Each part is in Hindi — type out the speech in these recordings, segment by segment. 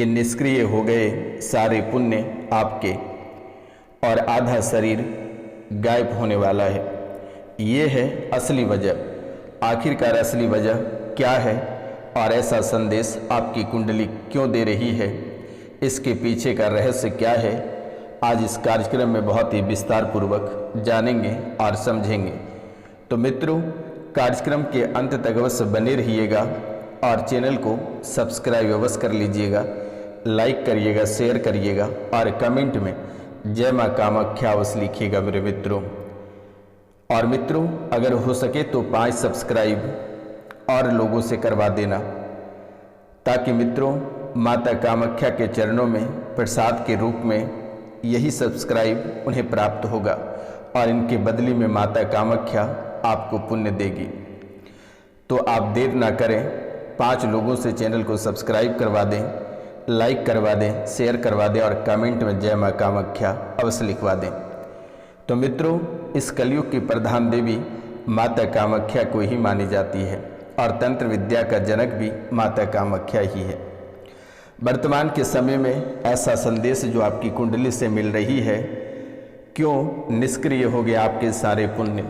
कि निष्क्रिय हो गए सारे पुण्य आपके और आधा शरीर गायब होने वाला है। ये है असली वजह। आखिरकार असली वजह क्या है और ऐसा संदेश आपकी कुंडली क्यों दे रही है, इसके पीछे का रहस्य क्या है, आज इस कार्यक्रम में बहुत ही विस्तार पूर्वक जानेंगे और समझेंगे। तो मित्रों, कार्यक्रम के अंत तक अवश्य बने रहिएगा और चैनल को सब्सक्राइब अवश्य कर लीजिएगा, लाइक करिएगा, शेयर करिएगा और कमेंट में जय माँ कामाख्या अवश्य लिखिएगा मेरे मित्रों। और मित्रों, अगर हो सके तो 5 सब्सक्राइब और लोगों से करवा देना, ताकि मित्रों माता कामाख्या के चरणों में प्रसाद के रूप में यही सब्सक्राइब उन्हें प्राप्त होगा और इनके बदले में माता कामाख्या आपको पुण्य देगी। तो आप देर ना करें, 5 लोगों से चैनल को सब्सक्राइब करवा दें, लाइक करवा दें, शेयर करवा दें और कमेंट में जय माँ कामाख्या अवश्य लिखवा दें। तो मित्रों, इस कलयुग की प्रधान देवी माता कामाख्या को ही मानी जाती है और तंत्र विद्या का जनक भी माता कामाख्या ही है। वर्तमान के समय में ऐसा संदेश जो आपकी कुंडली से मिल रही है, क्यों निष्क्रिय हो गए आपके सारे पुण्य।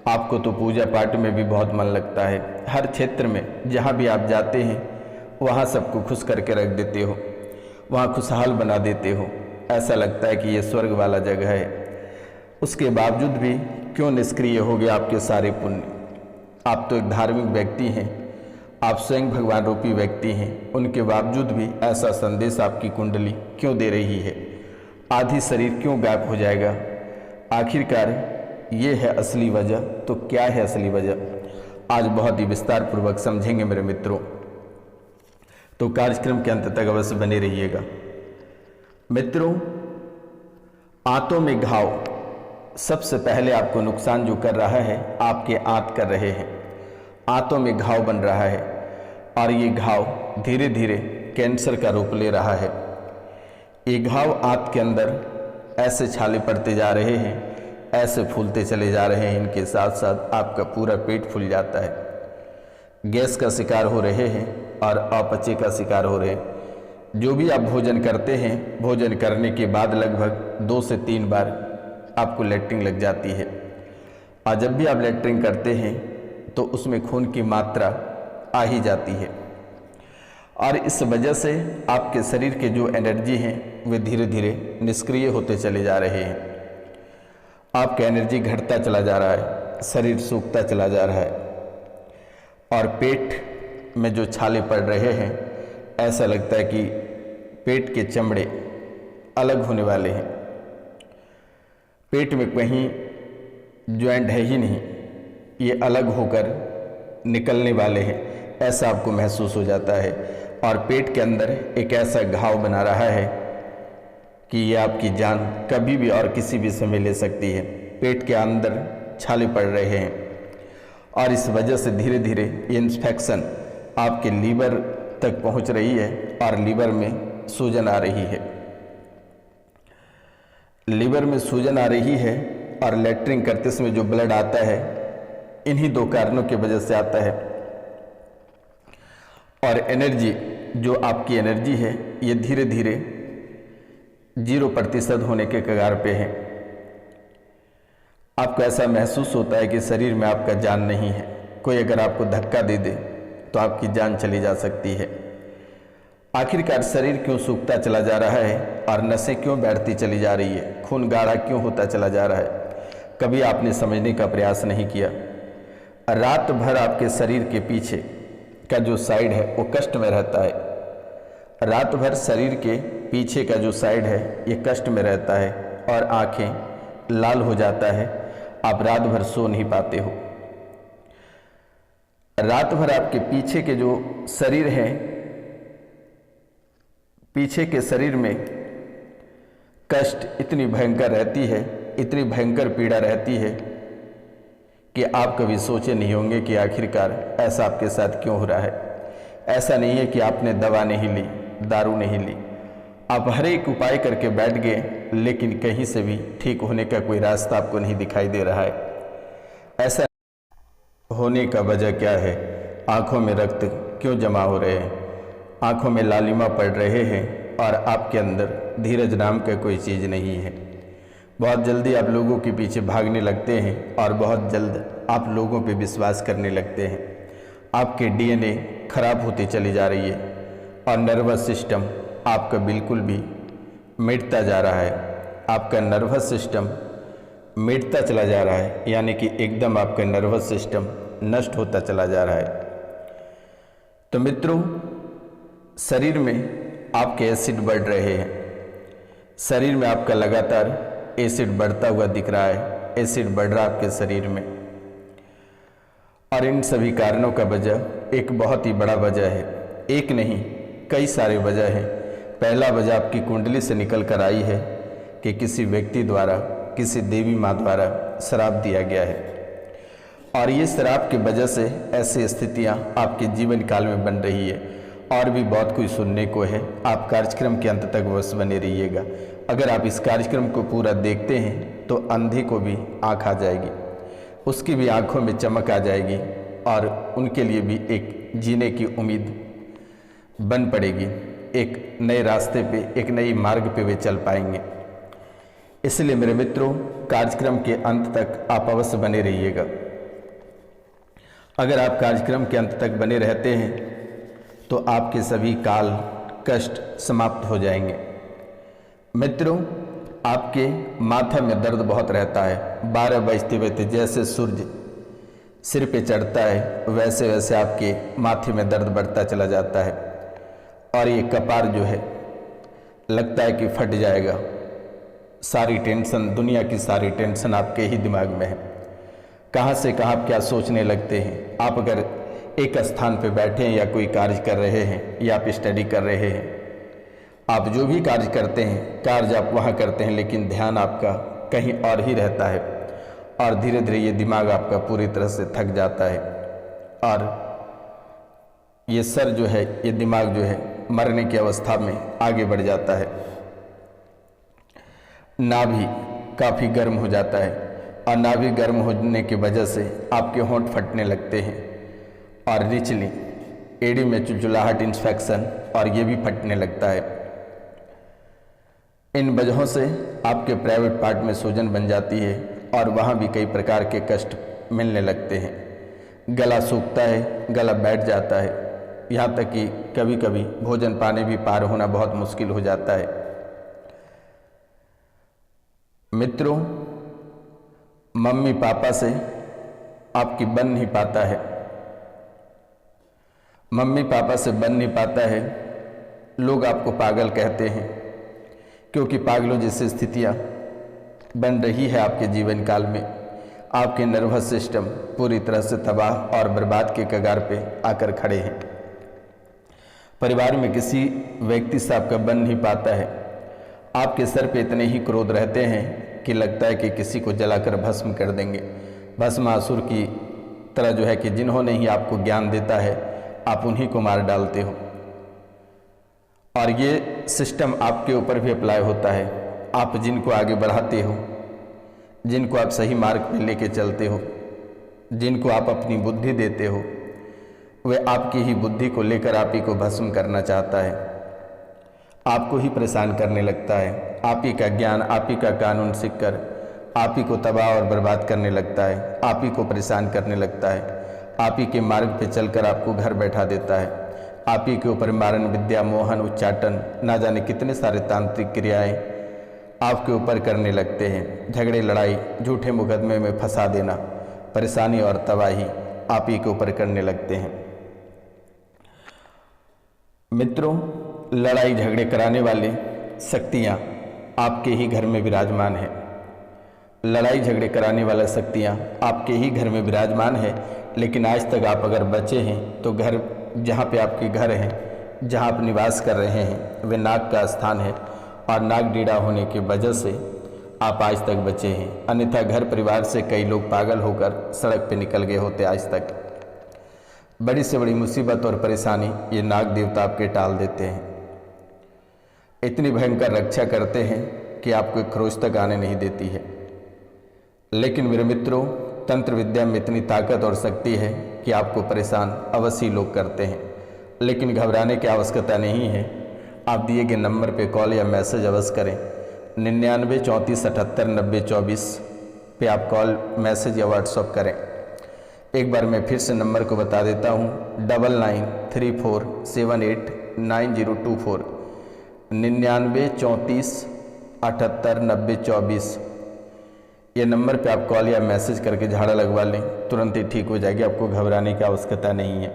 आपको तो पूजा पाठ में भी बहुत मन लगता है, हर क्षेत्र में जहाँ भी आप जाते हैं वहाँ सबको खुश करके रख देते हो, वहाँ खुशहाल बना देते हो, ऐसा लगता है कि ये स्वर्ग वाला जगह है। उसके बावजूद भी क्यों निष्क्रिय हो गए आपके सारे पुण्य। आप तो एक धार्मिक व्यक्ति हैं, आप स्वयं भगवान रूपी व्यक्ति हैं, उनके बावजूद भी ऐसा संदेश आपकी कुंडली क्यों दे रही है। आधी शरीर क्यों गायब हो जाएगा, आखिरकार ये है असली वजह। तो क्या है असली वजह, आज बहुत ही विस्तार पूर्वक समझेंगे मेरे मित्रों। तो कार्यक्रम के अंत तक अवश्य बने रहिएगा। मित्रों, आंतों में घाव सबसे पहले आपको नुकसान जो कर रहा है, आपके आंत कर रहे हैं। आंतों में घाव बन रहा है और ये घाव धीरे धीरे कैंसर का रूप ले रहा है। ये घाव आंत के अंदर ऐसे छाले पड़ते जा रहे हैं, ऐसे फूलते चले जा रहे हैं, इनके साथ साथ आपका पूरा पेट फूल जाता है। गैस का शिकार हो रहे हैं और अपचे का शिकार हो रहे हैं। जो भी आप भोजन करते हैं, भोजन करने के बाद लगभग 2 से 3 बार आपको लैट्रिन लग जाती है और जब भी आप लैट्रिन करते हैं तो उसमें खून की मात्रा आ ही जाती है और इस वजह से आपके शरीर के जो एनर्जी हैं वे धीरे धीरे निष्क्रिय होते चले जा रहे हैं। आपका एनर्जी घटता चला जा रहा है, शरीर सूखता चला जा रहा है और पेट में जो छाले पड़ रहे हैं, ऐसा लगता है कि पेट के चमड़े अलग होने वाले हैं। पेट में कहीं ज्वाइंट है ही नहीं, ये अलग होकर निकलने वाले हैं, ऐसा आपको महसूस हो जाता है। और पेट के अंदर एक ऐसा घाव बना रहा है कि ये आपकी जान कभी भी और किसी भी समय ले सकती है। पेट के अंदर छाले पड़ रहे हैं और इस वजह से धीरे धीरे ये इन्फेक्शन आपके लीवर तक पहुंच रही है और लीवर में सूजन आ रही है। लीवर में सूजन आ रही है और लैट्रिन करते समय जो ब्लड आता है, इन्हीं 2 कारणों की वजह से आता है। और एनर्जी, जो आपकी एनर्जी है, ये धीरे धीरे 0% होने के कगार पे है। आपको ऐसा महसूस होता है कि शरीर में आपका जान नहीं है। कोई अगर आपको धक्का दे दे तो आपकी जान चली जा सकती है। आखिरकार शरीर क्यों सूखता चला जा रहा है और नसें क्यों बैठती चली जा रही है, खून गाढ़ा क्यों होता चला जा रहा है, कभी आपने समझने का प्रयास नहीं किया। रात भर आपके शरीर के पीछे का जो साइड है वो कष्ट में रहता है। रात भर शरीर के पीछे का जो साइड है ये कष्ट में रहता है और आंखें लाल हो जाता है, आप रात भर सो नहीं पाते हो। रात भर आपके पीछे के जो शरीर है, पीछे के शरीर में कष्ट इतनी भयंकर रहती है, इतनी भयंकर पीड़ा रहती है कि आप कभी सोचे नहीं होंगे कि आखिरकार ऐसा आपके साथ क्यों हो रहा है। ऐसा नहीं है कि आपने दवा नहीं ली, दारू नहीं ली, आप हर एक उपाय करके बैठ गए, लेकिन कहीं से भी ठीक होने का कोई रास्ता आपको नहीं दिखाई दे रहा है। ऐसा होने का वजह क्या है, आंखों में रक्त क्यों जमा हो रहे हैं, आंखों में लालिमा पड़ रहे हैं और आपके अंदर धीरज नाम का कोई चीज़ नहीं है। बहुत जल्दी आप लोगों के पीछे भागने लगते हैं और बहुत जल्द आप लोगों पे विश्वास करने लगते हैं। आपके डीएनए खराब होती चली जा रही है और नर्वस सिस्टम आपका बिल्कुल भी मिटता जा रहा है। आपका नर्वस सिस्टम मिटता चला जा रहा है, यानी कि एकदम आपका नर्वस सिस्टम नष्ट होता चला जा रहा है। तो मित्रों, शरीर में आपके एसिड बढ़ रहे हैं। शरीर में आपका लगातार एसिड बढ़ता हुआ दिख रहा है। एसिड बढ़ रहा है आपके शरीर में, और इन सभी कारणों का वजह एक बहुत ही बड़ा वजह है। एक नहीं, कई सारे वजह हैं। पहला वजह आपकी कुंडली से निकल कर आई है कि किसी व्यक्ति द्वारा, किसी देवी माँ द्वारा श्राप दिया गया है, और ये श्राप की वजह से ऐसी स्थितियाँ आपके जीवन काल में बन रही है। और भी बहुत कुछ सुनने को है। आप कार्यक्रम के अंत तक बस बने रहिएगा। अगर आप इस कार्यक्रम को पूरा देखते हैं तो अंधे को भी आँख आ जाएगी, उसकी भी आँखों में चमक आ जाएगी, और उनके लिए भी एक जीने की उम्मीद बन पड़ेगी। एक नए रास्ते पे, एक नई मार्ग पे वे चल पाएंगे। इसलिए मेरे मित्रों, कार्यक्रम के अंत तक आप अवश्य बने रहिएगा। अगर आप कार्यक्रम के अंत तक बने रहते हैं तो आपके सभी काल कष्ट समाप्त हो जाएंगे। मित्रों, आपके माथा में दर्द बहुत रहता है। 12 बजते बजते जैसे सूर्य सिर पे चढ़ता है, वैसे वैसे आपके माथे में दर्द बढ़ता चला जाता है, और ये कपार जो है लगता है कि फट जाएगा। सारी टेंशन, दुनिया की सारी टेंशन आपके ही दिमाग में है। कहाँ से कहाँ आप क्या सोचने लगते हैं। आप अगर एक स्थान पे बैठे हैं या कोई कार्य कर रहे हैं या आप स्टडी कर रहे हैं, आप जो भी कार्य करते हैं, कार्य आप वहाँ करते हैं, लेकिन ध्यान आपका कहीं और ही रहता है, और धीरे धीरे ये दिमाग आपका पूरी तरह से थक जाता है, और ये सर जो है, ये दिमाग जो है, मरने की अवस्था में आगे बढ़ जाता है। नाभि काफ़ी गर्म हो जाता है, और नाभि गर्म होने की वजह से आपके होंठ फटने लगते हैं, और निचली एड़ी में चुलचुलाहट, इन्फेक्शन, और ये भी फटने लगता है। इन वजहों से आपके प्राइवेट पार्ट में सूजन बन जाती है, और वहाँ भी कई प्रकार के कष्ट मिलने लगते हैं। गला सूखता है, गला बैठ जाता है, यहाँ तक कि कभी कभी भोजन पानी भी पार होना बहुत मुश्किल हो जाता है। मित्रों, मम्मी पापा से आपकी बन नहीं पाता है। मम्मी पापा से बन नहीं पाता है। लोग आपको पागल कहते हैं, क्योंकि पागलों जैसी स्थितियाँ बन रही है आपके जीवन काल में। आपके नर्वस सिस्टम पूरी तरह से तबाह और बर्बाद के कगार पे आकर खड़े हैं। परिवार में किसी व्यक्ति से आपका बन नहीं पाता है। आपके सर पे इतने ही क्रोध रहते हैं कि लगता है कि किसी को जलाकर भस्म कर देंगे। भस्मासुर की तरह जो है कि जिन्होंने ही आपको ज्ञान देता है, आप उन्हीं को मार डालते हो। और ये सिस्टम आपके ऊपर भी अप्लाई होता है। आप जिनको आगे बढ़ाते हो, जिनको आप सही मार्ग पे लेके चलते हो, जिनको आप अपनी बुद्धि देते हो, वे आपकी ही बुद्धि को लेकर आप ही को भस्म करना चाहता है, आपको ही परेशान करने लगता है। आप ही का ज्ञान, आप ही का कानून सीखकर आप ही को तबाह और बर्बाद करने लगता है, आप ही को परेशान करने लगता है, आप ही के मार्ग पे चलकर आपको घर बैठा देता है। आप ही के ऊपर मारण विद्या, मोहन, उच्चाटन, ना जाने कितने सारे तांत्रिक क्रियाएं आपके ऊपर करने लगते हैं। झगड़े, लड़ाई, झूठे मुकदमे में फंसा देना, परेशानी और तबाही आप ही के ऊपर करने लगते हैं। मित्रों, लड़ाई झगड़े कराने वाली शक्तियाँ आपके ही घर में विराजमान है। लड़ाई झगड़े कराने वाला शक्तियाँ आपके ही घर में विराजमान है, लेकिन आज तक आप अगर बचे हैं तो घर, जहाँ पे आपके घर हैं, जहाँ आप निवास कर रहे हैं, वे नाग का स्थान है, और नाग डीड़ा होने की वजह से आप आज तक बचे हैं। अन्यथा घर परिवार से कई लोग पागल होकर सड़क पे निकल गए होते आज तक। बड़ी से बड़ी मुसीबत और परेशानी ये नाग देवता आपके टाल देते हैं। इतनी भयंकर रक्षा करते हैं कि आपको खरोच तक आने नहीं देती है। लेकिन मेरे मित्रों, तंत्र विद्या में इतनी ताकत और शक्ति है कि आपको परेशान अवश्य लोग करते हैं। लेकिन घबराने की आवश्यकता नहीं है। आप दिए गए नंबर पे कॉल या मैसेज अवश्य करें। 99 34 78 90 24 पे आप कॉल, मैसेज या व्हाट्सअप करें। एक बार मैं फिर से नंबर को बता देता हूँ, 9934789024, 99 34 78 90 24। ये नंबर पे आप कॉल या मैसेज करके झाड़ा लगवा लें, तुरंत ही ठीक हो जाएगी। आपको घबराने की आवश्यकता नहीं है।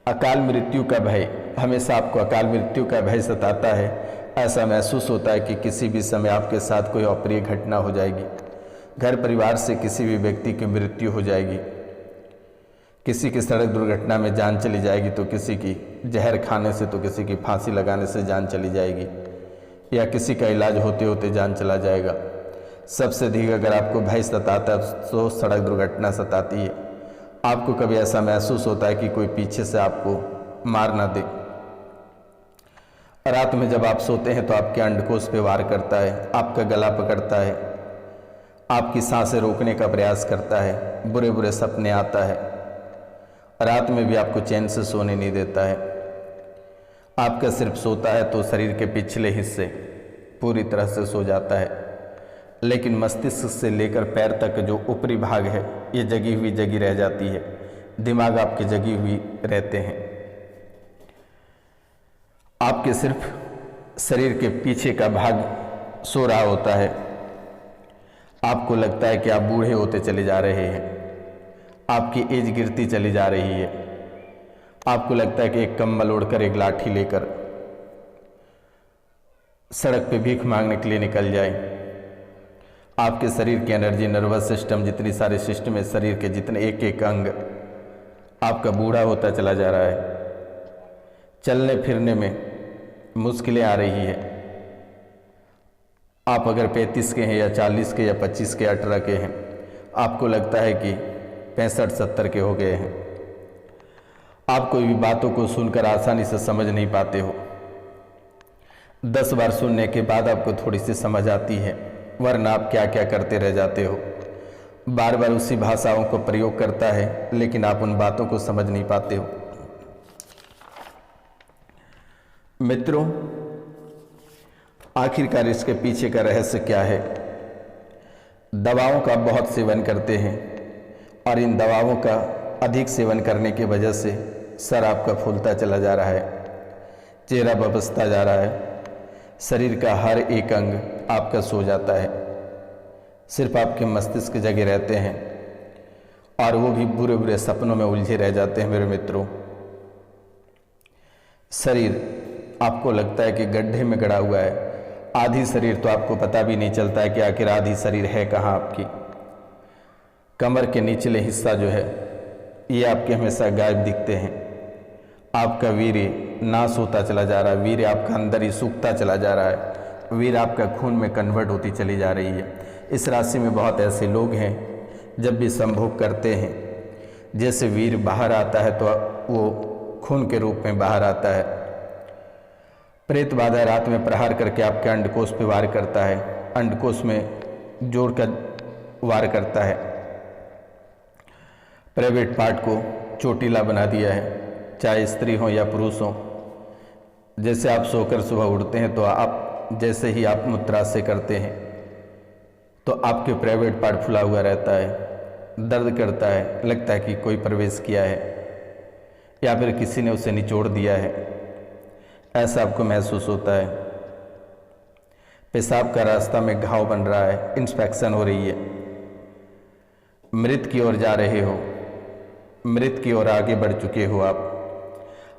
अकाल मृत्यु का भय, हमेशा आपको अकाल मृत्यु का भय सताता है। ऐसा महसूस होता है कि किसी भी समय आपके साथ कोई अप्रिय घटना हो जाएगी। घर परिवार से किसी भी व्यक्ति की मृत्यु हो जाएगी, किसी की सड़क दुर्घटना में जान चली जाएगी, तो किसी की जहर खाने से, तो किसी की फांसी लगाने से जान चली जाएगी, या किसी का इलाज होते होते जान चला जाएगा। सबसे अधिक अगर आपको भय सताता है तो सड़क दुर्घटना सताती है। आपको कभी ऐसा महसूस होता है कि कोई पीछे से आपको मार ना दे। रात में जब आप सोते हैं तो आपके अंडकोश पे वार करता है, आपका गला पकड़ता है, आपकी सांसें रोकने का प्रयास करता है, बुरे बुरे सपने आता है, रात में भी आपको चैन से सोने नहीं देता है। आपका सिर्फ सोता है तो शरीर के पिछले हिस्से पूरी तरह से सो जाता है, लेकिन मस्तिष्क से लेकर पैर तक जो ऊपरी भाग है ये जगी रह जाती है। दिमाग आपके जगी हुई रहते हैं। आपके सिर्फ शरीर के पीछे का भाग सो रहा होता है। आपको लगता है कि आप बूढ़े होते चले जा रहे हैं, आपकी एज गिरती चली जा रही है। आपको लगता है कि एक कंबल ओढ़कर, एक लाठी लेकर सड़क पे भीख मांगने के लिए निकल जाए। आपके शरीर की एनर्जी, नर्वस सिस्टम, जितनी सारे सिस्टम है शरीर के, जितने एक एक अंग आपका बूढ़ा होता चला जा रहा है। चलने फिरने में मुश्किलें आ रही है। आप अगर 35 के हैं या 40 के या 25 के, 18 के हैं, आपको लगता है कि 65-70 के हो गए हैं। आप कोई भी बातों को सुनकर आसानी से समझ नहीं पाते हो। 10 बार सुनने के बाद आपको थोड़ी सी समझ आती है, वरना आप क्या क्या करते रह जाते हो। बार बार उसी भाषाओं को प्रयोग करता है, लेकिन आप उन बातों को समझ नहीं पाते हो। मित्रों, आखिरकार इसके पीछे का रहस्य क्या है? दवाओं का बहुत सेवन करते हैं और इन दवाओं का अधिक सेवन करने की वजह से सर आपका फूलता चला जा रहा है, चेहरा बपसता जा रहा है, शरीर का हर एक अंग आपका सो जाता है। सिर्फ आपके मस्तिष्क जगे रहते हैं और वो भी बुरे बुरे सपनों में उलझे रह जाते हैं। मेरे मित्रों, शरीर आपको लगता है कि गड्ढे में गड़ा हुआ है। आधी शरीर तो आपको पता भी नहीं चलता है कि आखिर आधी शरीर है कहाँ आपकी। कमर के निचले हिस्सा जो है ये आपके हमेशा गायब दिखते हैं। आपका वीर्य नाश होता चला जा रहा है, वीर्य आपका अंदर ही सूखता चला जा रहा है, वीर्य आपका खून में कन्वर्ट होती चली जा रही है। इस राशि में बहुत ऐसे लोग हैं, जब भी संभोग करते हैं, जैसे वीर्य बाहर आता है तो वो खून के रूप में बाहर आता है। प्रेत बाधा रात में प्रहार करके आपके अंडकोश पे वार करता है, अंडकोश में जोड़ कर वार करता है, प्राइवेट पार्ट को चोटीला बना दिया है, चाहे स्त्री हो या पुरुष हो। जैसे आप सोकर सुबह उठते हैं तो आप जैसे ही आप मूत्राशय करते हैं तो आपके प्राइवेट पार्ट फुला हुआ रहता है, दर्द करता है, लगता है कि कोई प्रवेश किया है या फिर किसी ने उसे निचोड़ दिया है, ऐसा आपको महसूस होता है। पेशाब का रास्ता में घाव बन रहा है, इंस्पेक्शन हो रही है, मृत की ओर जा रहे हो, मृत की ओर आगे बढ़ चुके हो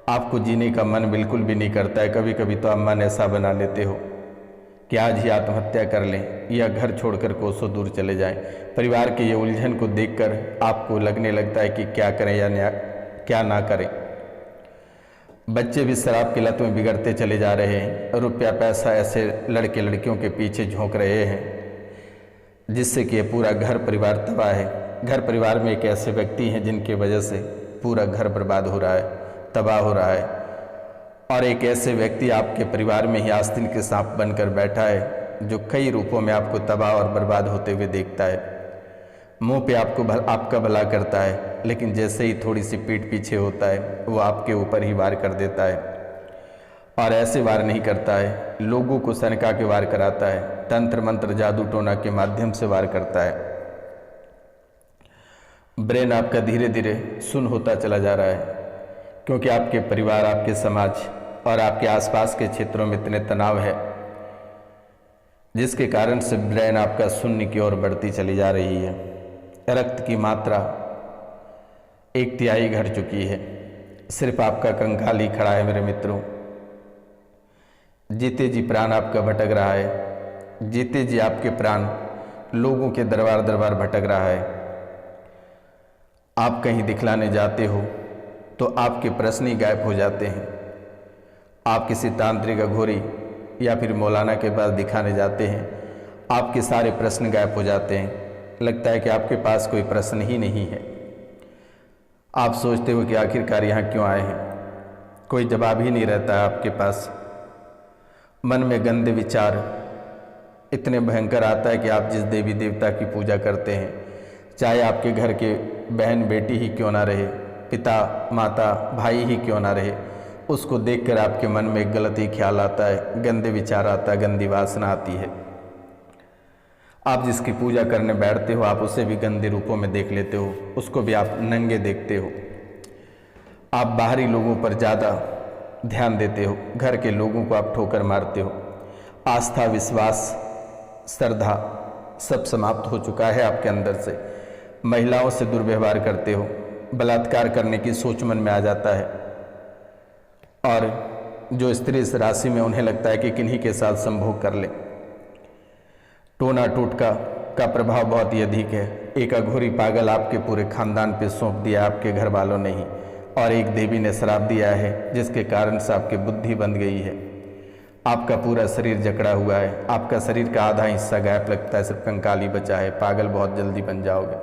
आपको जीने का मन बिल्कुल भी नहीं करता है। कभी कभी तो आप मन ऐसा बना लेते हो कि आज ही आत्महत्या कर लें या घर छोड़कर कोसों दूर चले जाएं। परिवार के ये उलझन को देखकर आपको लगने लगता है कि क्या करें या क्या ना करें। बच्चे भी शराब की लत में बिगड़ते चले जा रहे हैं, रुपया पैसा ऐसे लड़के लड़कियों के पीछे झोंक रहे हैं जिससे कि ये पूरा घर परिवार तबाह है। घर परिवार में एक ऐसे व्यक्ति हैं जिनकी वजह से पूरा घर बर्बाद हो रहा है, तबाह हो रहा है, और एक ऐसे व्यक्ति आपके परिवार में ही आस्तीन के सांप बनकर बैठा है जो कई रूपों में आपको तबाह और बर्बाद होते हुए देखता है। मुंह पे आपका भला करता है, लेकिन जैसे ही थोड़ी सी पीठ पीछे होता है वो आपके ऊपर ही वार कर देता है। और ऐसे वार नहीं करता है, लोगों को सनका के वार कराता है, तंत्र मंत्र जादू टोना के माध्यम से वार करता है। ब्रेन आपका धीरे धीरे सुन्न होता चला जा रहा है, क्योंकि आपके परिवार, आपके समाज और आपके आसपास के क्षेत्रों में इतने तनाव है, जिसके कारण से ब्रेन आपका शून्य की ओर बढ़ती चली जा रही है। रक्त की मात्रा 1/3 घट चुकी है, सिर्फ आपका कंकाल ही खड़ा है मेरे मित्रों। जीते जी प्राण आपका भटक रहा है, जीते जी आपके प्राण लोगों के दरबार दरबार भटक रहा है। आप कहीं दिखलाने जाते हो तो आपके प्रश्न ही गायब हो जाते हैं। आप किसी तांत्रिक अघोरी या फिर मौलाना के पास दिखाने जाते हैं, आपके सारे प्रश्न गायब हो जाते हैं। लगता है कि आपके पास कोई प्रश्न ही नहीं है। आप सोचते हो कि आखिरकार यहाँ क्यों आए हैं, कोई जवाब ही नहीं रहता है आपके पास। मन में गंदे विचार इतने भयंकर आता है कि आप जिस देवी देवता की पूजा करते हैं, चाहे आपके घर के बहन बेटी ही क्यों ना रहे, पिता माता भाई ही क्यों ना रहे, उसको देखकर आपके मन में एक गलत ही ख्याल आता है, गंदे विचार आता है, गंदी वासना आती है। आप जिसकी पूजा करने बैठते हो, आप उसे भी गंदे रूपों में देख लेते हो, उसको भी आप नंगे देखते हो। आप बाहरी लोगों पर ज़्यादा ध्यान देते हो, घर के लोगों को आप ठोकर मारते हो। आस्था, विश्वास, श्रद्धा सब समाप्त हो चुका है आपके अंदर से। महिलाओं से दुर्व्यवहार करते हो, बलात्कार करने की सोच मन में आ जाता है। और जो स्त्री इस राशि में, उन्हें लगता है कि किन्हीं के साथ संभोग कर ले। टोना टोटका का प्रभाव बहुत ही अधिक है। एक अघोरी पागल आपके पूरे खानदान पे सौंप दिया आपके घर वालों ने ही, और एक देवी ने श्राप दिया है, जिसके कारण से आपकी बुद्धि बंद गई है। आपका पूरा शरीर जकड़ा हुआ है, आपका शरीर का आधा हिस्सा गायब लगता है, सिर्फ कंकाल ही बचा है। पागल बहुत जल्दी बन जाओगे।